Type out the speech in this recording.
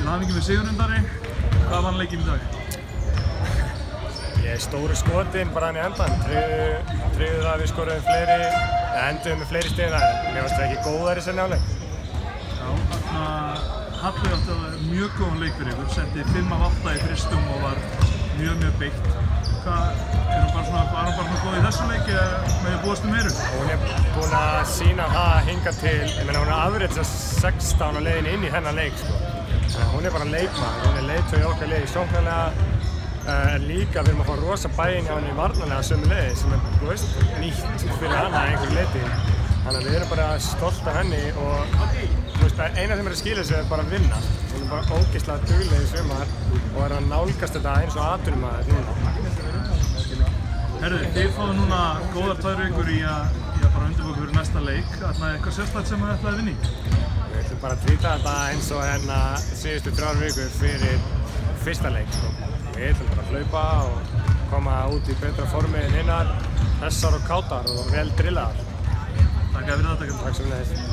Til hamingju með sigurinn. Hvað vann leikinn í dag? Ég er stóru skotin bara hann í endan. Tryggðu það að við skoruðum fleiri, enduðum með fleiri stig en það. Mér fannst það ekki góðari sem njáleik. Já, Hallur átti að vera mjög góðan leik fyrir ykkur. Setti 5 af 8 í fristum og var mjög beitt. Var hún bara svona góð í þessu leik eða með búast meiru? Hún er búin að sýna það hingað til, ég meina hún er average 16 á leiðinni inn í þennan leik sko. Hún er bara leikmaður, hún er leiðtogi í okkar liði sóknarlega. Líka við erum að fá rosa bæinn hjá henni varnarlega sömuleiðis sem er nýtt fyrir hana að einhverju leyti. Þannig að við erum bara stolt af henni og eina sem er að skila þessu er bara að vinna. Hún er bara ógeðslega dugleg í sumar og er að nálgast þetta eins og atvinnumaður núna. Herðu, þið fáðu núna góðar 2 vikur í að bara undirbúa fyrir næsta leik. Þarna er eitthvað sérstakt sem þið ætlaði að vinna í? Við ætlum bara að trýta þetta eins og hérna síðustu 3 vikur fyrir fyrsta leik. Við ætlum bara að hlaupa og koma út í betra formi en hinnar, hressar og kátar og vel drillaðar. Takk fyrir þetta. Takk sem leiðis.